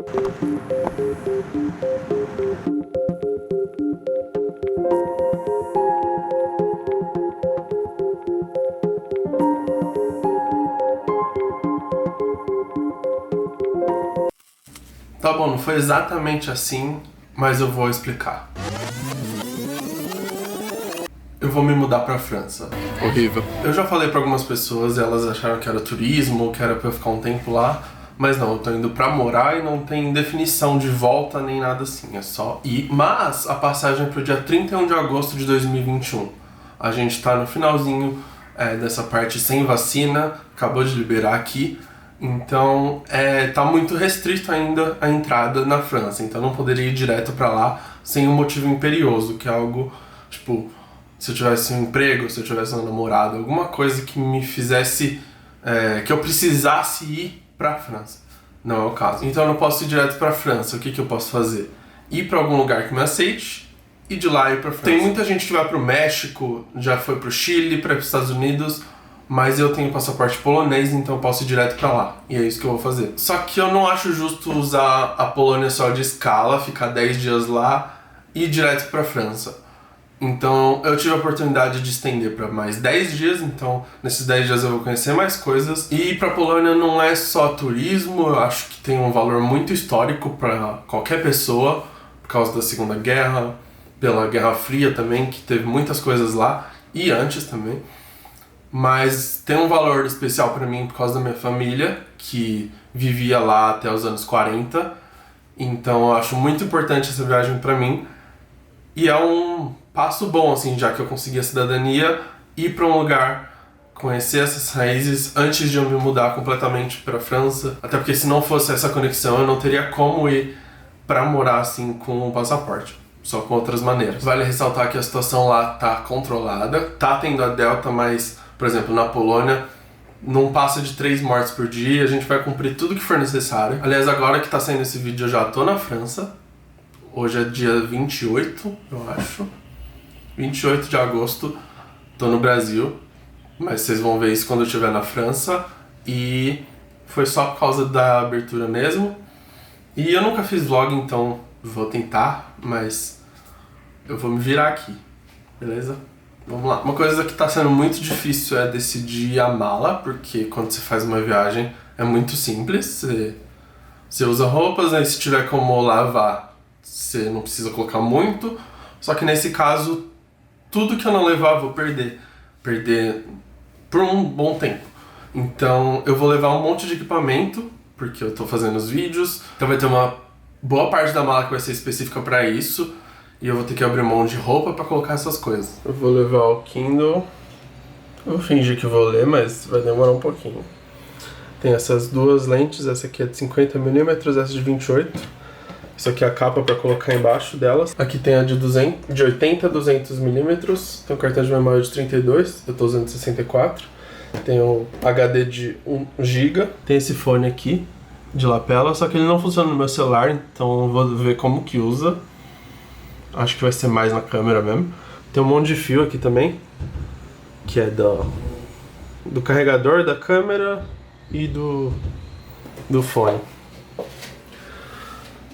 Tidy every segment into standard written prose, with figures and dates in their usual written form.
Tá bom, não foi exatamente assim, mas eu vou explicar. Eu vou me mudar pra França. Horrível. Eu já falei pra algumas pessoas, elas acharam que era turismo, que era pra eu ficar um tempo lá, mas não, eu tô indo pra morar e não tem definição de volta nem nada assim, é só ir. Mas a passagem é pro dia 31 de agosto de 2021. A gente tá no finalzinho dessa parte sem vacina, acabou de liberar aqui. Então, tá muito restrito ainda a entrada na França, então eu não poderia ir direto pra lá sem um motivo imperioso, que é algo, tipo, se eu tivesse um emprego, se eu tivesse uma namorada, alguma coisa que me fizesse, que eu precisasse ir pra França. Não é o caso. Então eu não posso ir direto pra França, o que eu posso fazer? Ir pra algum lugar que me aceite e de lá ir pra França. Tem muita gente que vai pro México, já foi pro Chile, para os Estados Unidos, mas eu tenho passaporte polonês, então eu posso ir direto pra lá. E é isso que eu vou fazer. Só que eu não acho justo usar a Polônia só de escala, ficar 10 dias lá e ir direto pra França. Então eu tive a oportunidade de estender para mais 10 dias, então nesses 10 dias eu vou conhecer mais coisas. E ir pra Polônia não é só turismo, eu acho que tem um valor muito histórico para qualquer pessoa, por causa da Segunda Guerra, pela Guerra Fria também, que teve muitas coisas lá, e antes também. Mas tem um valor especial para mim por causa da minha família, que vivia lá até os anos 40. Então eu acho muito importante essa viagem para mim. E é um passo bom, assim, já que eu consegui a cidadania, ir para um lugar, conhecer essas raízes antes de eu me mudar completamente para a França. Até porque se não fosse essa conexão, eu não teria como ir para morar assim com um passaporte. Só com outras maneiras. Vale ressaltar que a situação lá tá controlada. Tá tendo a Delta, mas, por exemplo, na Polônia, não passa de 3 mortes por dia. A gente vai cumprir tudo que for necessário. Aliás, agora que tá saindo esse vídeo, eu já tô na França. Hoje é dia 28, eu acho. 28 de agosto, tô no Brasil. Mas vocês vão ver isso quando eu estiver na França. E foi só por causa da abertura mesmo. E eu nunca fiz vlog, então vou tentar, mas eu vou me virar aqui, beleza? Vamos lá. Uma coisa que tá sendo muito difícil é decidir a mala, porque quando você faz uma viagem é muito simples. Você usa roupas, aí se tiver como lavar, você não precisa colocar muito. Só que nesse caso, tudo que eu não levar eu vou perder. Perder por um bom tempo. Então eu vou levar um monte de equipamento, porque eu tô fazendo os vídeos. Então vai ter uma boa parte da mala que vai ser específica pra isso. E eu vou ter que abrir mão de roupa pra colocar essas coisas. Eu vou levar o Kindle. Eu vou fingir que vou ler, mas vai demorar um pouquinho. Tem essas duas lentes, essa aqui é de 50mm, essa de 28. Isso aqui é a capa para colocar embaixo delas. Aqui tem a de 80 a 200mm. Tem um cartão de memória de 32, eu tô usando 64. Tem o HD de 1GB. Tem esse fone aqui, de lapela, só que ele não funciona no meu celular, então eu vou ver como que usa. Acho que vai ser mais na câmera mesmo. Tem um monte de fio aqui também, que é do carregador, da câmera e do fone.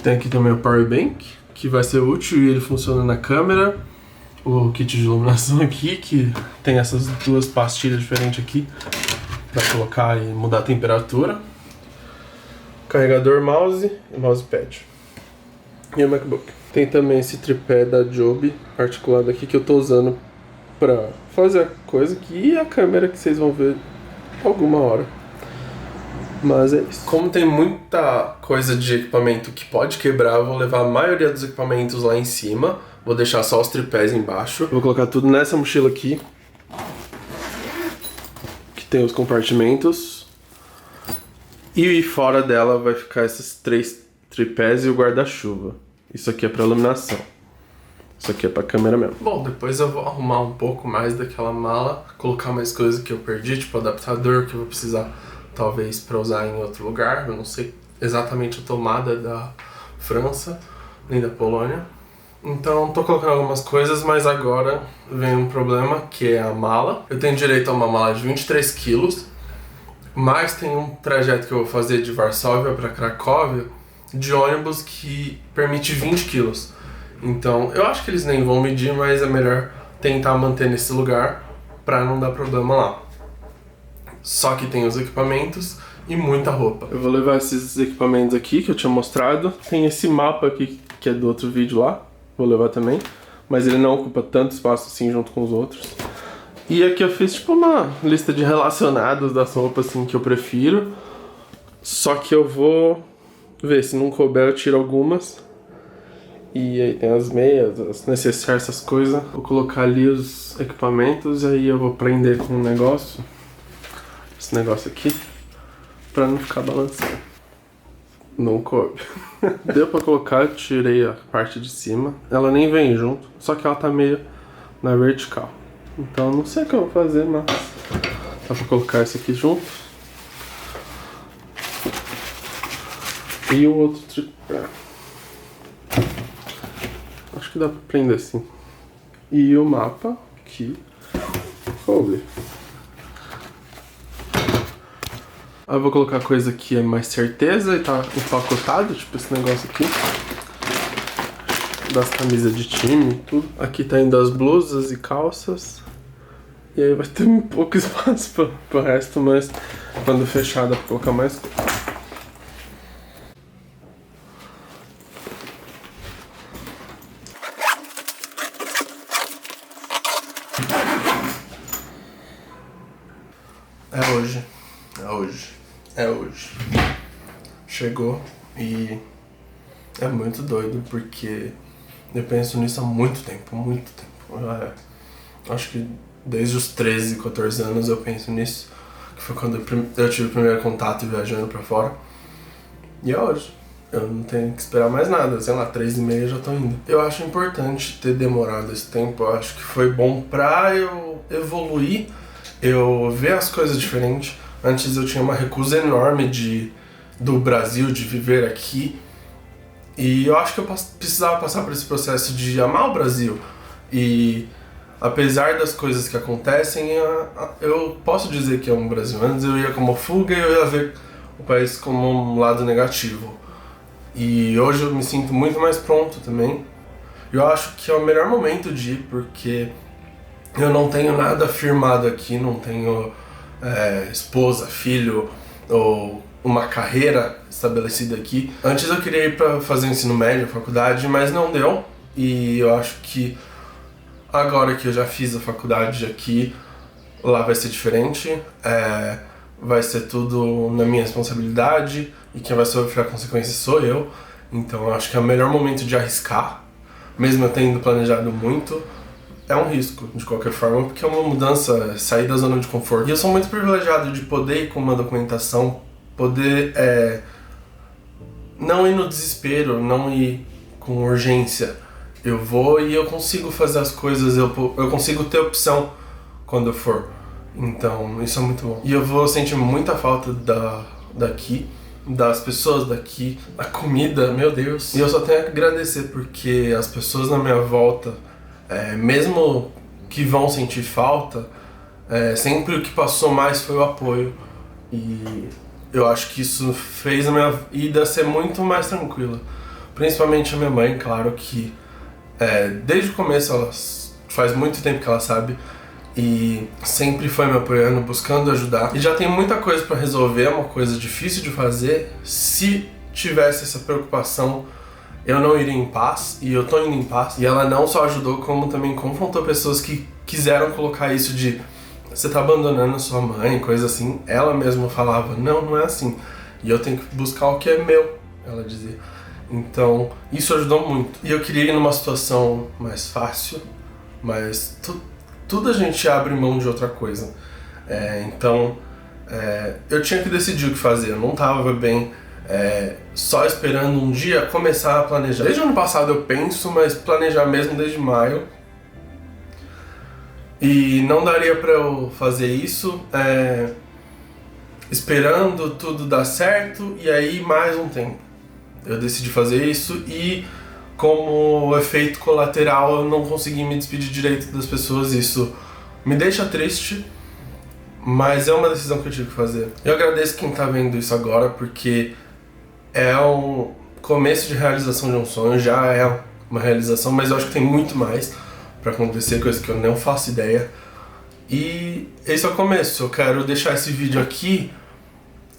Tem aqui também o power bank, que vai ser útil e ele funciona na câmera. O kit de iluminação aqui, que tem essas duas pastilhas diferentes aqui para colocar e mudar a temperatura. Carregador, mouse e mousepad. E o MacBook. Tem também esse tripé da Joby articulado aqui que eu tô usando para fazer a coisa aqui e a câmera que vocês vão ver alguma hora. Mas é isso. Como tem muita coisa de equipamento que pode quebrar, eu vou levar a maioria dos equipamentos lá em cima. Vou deixar só os tripés embaixo. Vou colocar tudo nessa mochila aqui, que tem os compartimentos. E fora dela vai ficar esses 3 tripés e o guarda-chuva. Isso aqui é para iluminação. Isso aqui é para câmera mesmo. Bom, depois eu vou arrumar um pouco mais daquela mala, colocar mais coisas que eu perdi, tipo adaptador que eu vou precisar talvez para usar em outro lugar. Eu não sei exatamente a tomada da França nem da Polônia. Então tô colocando algumas coisas, mas agora vem um problema, que é a mala. Eu tenho direito a uma mala de 23 quilos, mas tem um trajeto que eu vou fazer de Varsóvia para Cracóvia, de ônibus que permite 20 quilos. Então, eu acho que eles nem vão medir, mas é melhor tentar manter nesse lugar pra não dar problema lá. Só que tem os equipamentos e muita roupa. Eu vou levar esses equipamentos aqui que eu tinha mostrado. Tem esse mapa aqui que é do outro vídeo lá. Vou levar também. Mas ele não ocupa tanto espaço assim junto com os outros. E aqui eu fiz tipo uma lista de relacionados das roupas assim que eu prefiro. Só que eu vou ver, se não couber eu tiro algumas. E aí tem as meias, as necessárias, essas coisas. Vou colocar ali os equipamentos e aí eu vou prender com um negócio. Esse negócio aqui. Pra não ficar balançando. Não coube. Deu pra colocar, eu tirei a parte de cima. Ela nem vem junto, só que ela tá meio na vertical. Então não sei o que eu vou fazer, mas dá pra colocar esse aqui junto. E o outro tripé. Acho que dá pra prender assim. E o mapa aqui. Coube. Aí eu vou colocar coisa que é mais certeza e tá empacotado, tipo esse negócio aqui. Das camisas de time e tudo. Aqui tá indo as blusas e calças. E aí vai ter um pouco espaço pro resto, mas quando fechar dá pra colocar mais coisa. É hoje. É hoje. É hoje. Chegou e é muito doido porque eu penso nisso há muito tempo, muito tempo. Acho que desde os 13, 14 anos eu penso nisso, que foi quando eu tive o primeiro contato viajando pra fora. E é hoje. Eu não tenho que esperar mais nada, sei lá, 3 e meia já tô indo. Eu acho importante ter demorado esse tempo, eu acho que foi bom pra eu evoluir, eu ver as coisas diferentes. Antes eu tinha uma recusa enorme do Brasil, de viver aqui. E eu acho que eu precisava passar por esse processo de amar o Brasil. E apesar das coisas que acontecem, eu posso dizer que amo o Brasil. Antes eu ia como fuga e eu ia ver o país como um lado negativo. E hoje eu me sinto muito mais pronto também. Eu acho que é o melhor momento de ir, porque eu não tenho nada firmado aqui, não tenho esposa, filho ou uma carreira estabelecida aqui. Antes eu queria ir para fazer ensino médio, faculdade, mas não deu. E eu acho que agora que eu já fiz a faculdade aqui, lá vai ser diferente. Vai ser tudo na minha responsabilidade e quem vai sofrer a consequência sou eu. Então eu acho que é o melhor momento de arriscar, mesmo eu tendo planejado muito. É um risco, de qualquer forma, porque é uma mudança, sair da zona de conforto. E eu sou muito privilegiado de poder ir com uma documentação, poder não ir no desespero, não ir com urgência. Eu vou e eu consigo fazer as coisas, eu consigo ter opção quando eu for. Então, isso é muito bom. E eu vou sentir muita falta daqui, das pessoas daqui, da comida, meu Deus. E eu só tenho que agradecer, porque as pessoas na minha volta, mesmo que vão sentir falta, sempre o que passou mais foi o apoio. E eu acho que isso fez a minha ida ser muito mais tranquila. Principalmente a minha mãe, claro que desde o começo, faz muito tempo que ela sabe, e sempre foi me apoiando, buscando ajudar. E já tem muita coisa pra resolver, é uma coisa difícil de fazer. Se tivesse essa preocupação, eu não iria em paz, e eu tô indo em paz. E ela não só ajudou, como também confrontou pessoas que quiseram colocar isso de você tá abandonando sua mãe, coisa assim. Ela mesma falava, não é assim. E eu tenho que buscar o que é meu, ela dizia. Então, isso ajudou muito. E eu queria ir numa situação mais fácil, mas tudo a gente abre mão de outra coisa. Então, eu tinha que decidir o que fazer. Eu não tava bem só esperando um dia começar a planejar. Desde o ano passado eu penso, mas planejar mesmo desde maio. E não daria pra eu fazer isso esperando tudo dar certo e aí mais um tempo. Eu decidi fazer isso e, como efeito colateral, eu não consegui me despedir direito das pessoas. Isso me deixa triste, mas é uma decisão que eu tive que fazer. Eu agradeço quem tá vendo isso agora, porque começo de realização de um sonho, já é uma realização, mas eu acho que tem muito mais pra acontecer, coisa que eu não faço ideia. E esse é o começo, eu quero deixar esse vídeo aqui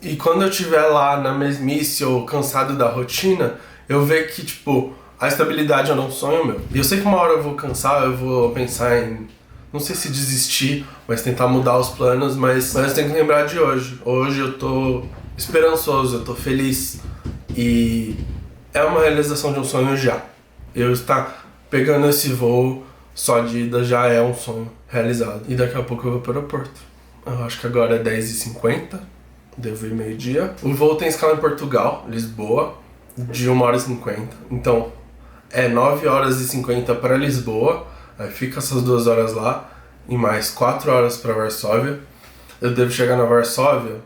e quando eu estiver lá na mesmice ou cansado da rotina, eu ver que, tipo, a estabilidade era um sonho meu. E eu sei que uma hora eu vou cansar, eu vou pensar em, não sei se desistir, mas tentar mudar os planos, mas eu tenho que lembrar de hoje. Hoje eu tô esperançoso, eu tô feliz e é uma realização de um sonho já. Eu estar pegando esse voo só de ida já é um sonho realizado. E daqui a pouco eu vou pro aeroporto. Eu acho que agora é 10h50, devo ir meio-dia. O voo tem escala em Portugal, Lisboa, de 1h50. Então é 9h50 para Lisboa, aí fica essas 2 horas lá, e mais 4 horas para Varsóvia. Eu devo chegar na Varsóvia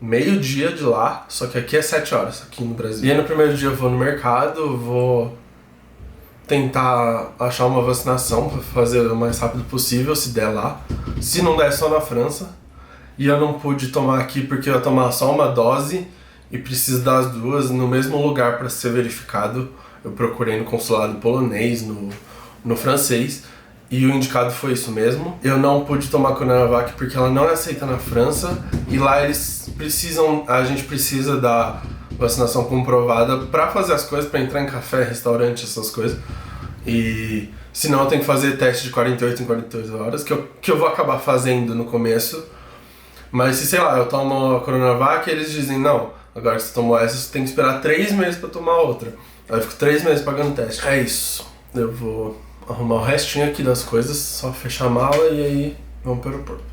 meio-dia de lá, só que aqui é 7 horas, aqui no Brasil. E aí no primeiro dia eu vou no mercado, vou tentar achar uma vacinação para fazer o mais rápido possível, se der lá. Se não der, é só na França. E eu não pude tomar aqui porque eu ia tomar só uma dose e preciso das duas no mesmo lugar para ser verificado. Eu procurei no consulado polonês, no francês, e o indicado foi isso mesmo. Eu não pude tomar a Coronavac porque ela não é aceita na França, e lá eles precisam, a gente precisa da vacinação comprovada para fazer as coisas, para entrar em café, restaurante, essas coisas. E senão eu tenho que fazer teste de 48 em 48 horas, que eu vou acabar fazendo no começo. Mas se, sei lá, eu tomo a Coronavac, eles dizem, não, agora que você tomou essa, você tem que esperar 3 meses para tomar outra. Aí eu fico 3 meses pagando teste. É isso. Eu vou arrumar o restinho aqui das coisas, só fechar a mala e aí vamos para o aeroporto.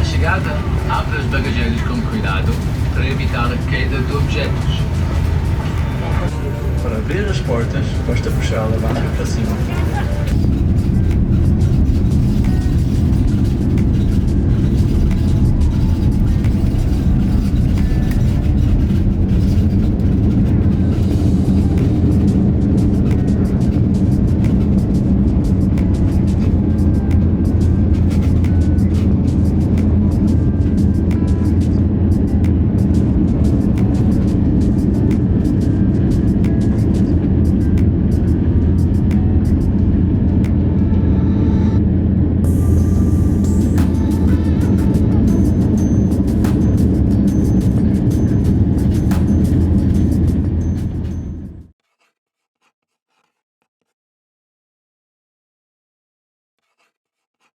Chegada, abre as bagagens com cuidado para evitar a queda de objetos. Para abrir as portas, basta puxar a alavanca para cima.